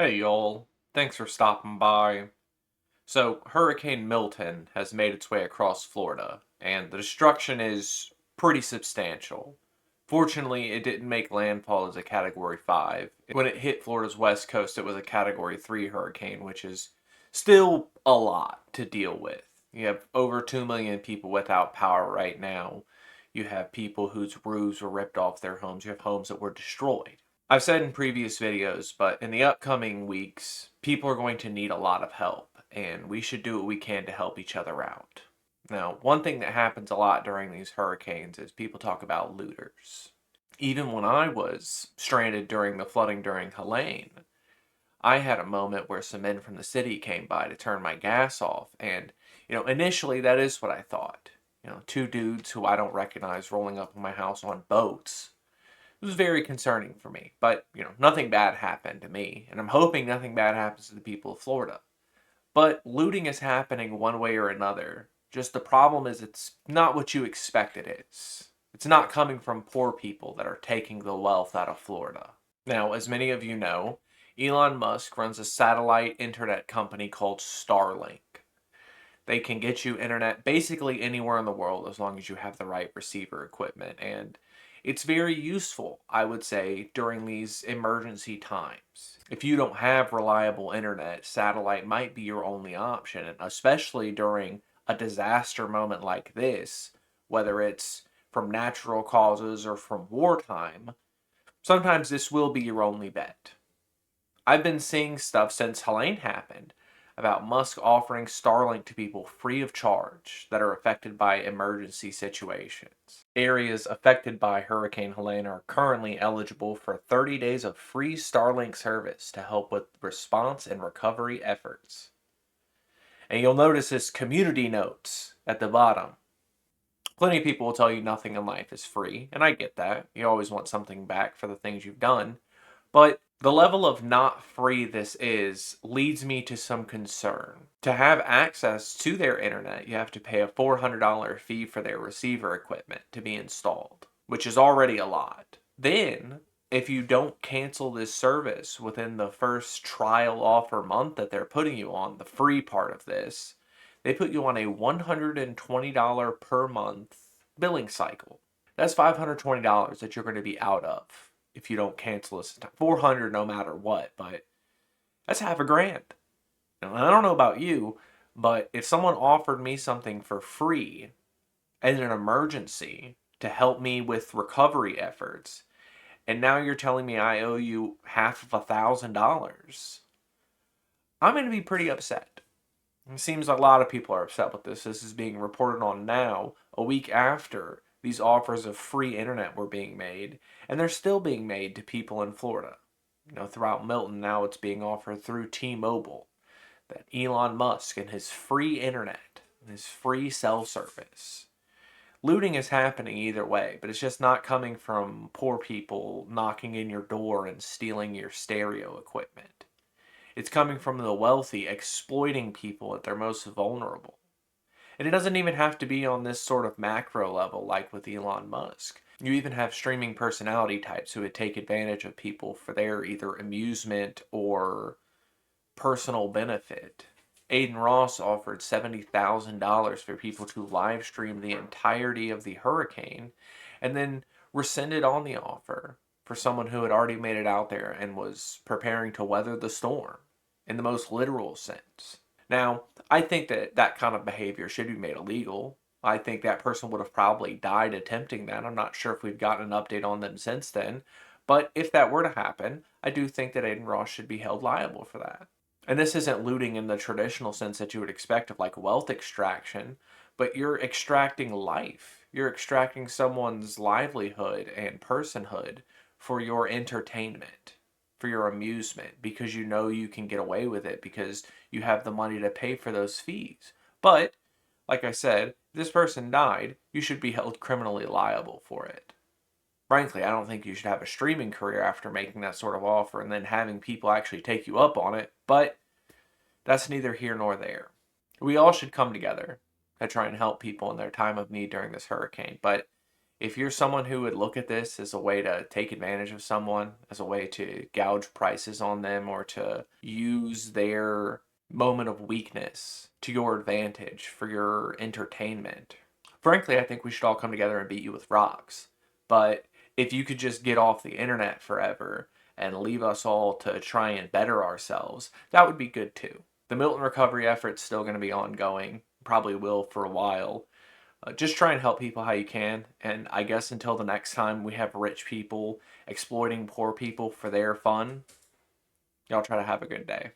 Hey y'all, thanks for stopping by. So, Hurricane Milton has made its way across Florida, and the destruction is pretty substantial. Fortunately, it didn't make landfall as a Category 5. When it hit Florida's west coast, it was a Category 3 hurricane, which is still a lot to deal with. You have over 2 million people without power right now. You have people whose roofs were ripped off their homes. You have homes that were destroyed. I've said in previous videos, but in the upcoming weeks, people are going to need a lot of help, and we should do what we can to help each other out. Now, one thing that happens a lot during these hurricanes is people talk about looters. Even when I was stranded during the flooding during Helene, I had a moment where some men from the city came by to turn my gas off, and, initially that is what I thought. Two dudes who I don't recognize rolling up on my house on boats. It was very concerning for me, but nothing bad happened to me, and I'm hoping nothing bad happens to the people of Florida. But looting is happening one way or another. Just the problem is it's not what you expect it is. It's not coming from poor people that are taking the wealth out of Florida. Now, as many of you know, Elon Musk runs a satellite internet company called Starlink. They can get you internet basically anywhere in the world as long as you have the right receiver equipment. And it's very useful, I would say, during these emergency times. If you don't have reliable internet, satellite might be your only option, and especially during a disaster moment like this, whether it's from natural causes or from wartime, sometimes this will be your only bet. I've been seeing stuff since Helene happened about Musk offering Starlink to people free of charge that are affected by emergency situations. Areas affected by Hurricane Helene are currently eligible for 30 days of free Starlink service to help with response and recovery efforts. And you'll notice this community notes at the bottom. Plenty of people will tell you nothing in life is free, and I get that. You always want something back for the things you've done. But the level of not free this is leads me to some concern. To have access to their internet, you have to pay a $400 fee for their receiver equipment to be installed, which is already a lot. Then, if you don't cancel this service within the first trial offer month that they're putting you on, the free part of this, they put you on a $120 per month billing cycle. That's $520 that you're going to be out of if you don't cancel this. 400 no matter what, but that's half a grand. Now, I don't know about you, but if someone offered me something for free in an emergency to help me with recovery efforts, and now you're telling me I owe you half of $1,000, I'm going to be pretty upset. It seems a lot of people are upset with this. This is being reported on now, a week after these offers of free internet were being made, and they're still being made to people in Florida. Throughout Milton, now it's being offered through T-Mobile. That Elon Musk and his free internet, his free cell service. Looting is happening either way, but it's just not coming from poor people knocking in your door and stealing your stereo equipment. It's coming from the wealthy exploiting people at their most vulnerable. And it doesn't even have to be on this sort of macro level like with Elon Musk. You even have streaming personality types who would take advantage of people for their either amusement or personal benefit. Aiden Ross offered $70,000 for people to live stream the entirety of the hurricane and then rescinded on the offer for someone who had already made it out there and was preparing to weather the storm in the most literal sense. Now, I think that that kind of behavior should be made illegal. I think that person would have probably died attempting that. I'm not sure if we've gotten an update on them since then. But if that were to happen, I do think that Aiden Ross should be held liable for that. And this isn't looting in the traditional sense that you would expect of like wealth extraction, but you're extracting life. You're extracting someone's livelihood and personhood for your entertainment, for your amusement, because you know you can get away with it because you have the money to pay for those fees. But, like I said, if this person died, you should be held criminally liable for it. Frankly, I don't think you should have a streaming career after making that sort of offer and then having people actually take you up on it, but that's neither here nor there. We all should come together to try and help people in their time of need during this hurricane, but If you're someone who would look at this as a way to take advantage of someone, as a way to gouge prices on them, or to use their moment of weakness to your advantage for your entertainment, frankly, I think we should all come together and beat you with rocks. But if you could just get off the internet forever and leave us all to try and better ourselves, that would be good too. The Milton recovery effort's still going to be ongoing, probably will for a while. Just try and help people how you can. And I guess until the next time we have rich people exploiting poor people for their fun, y'all try to have a good day.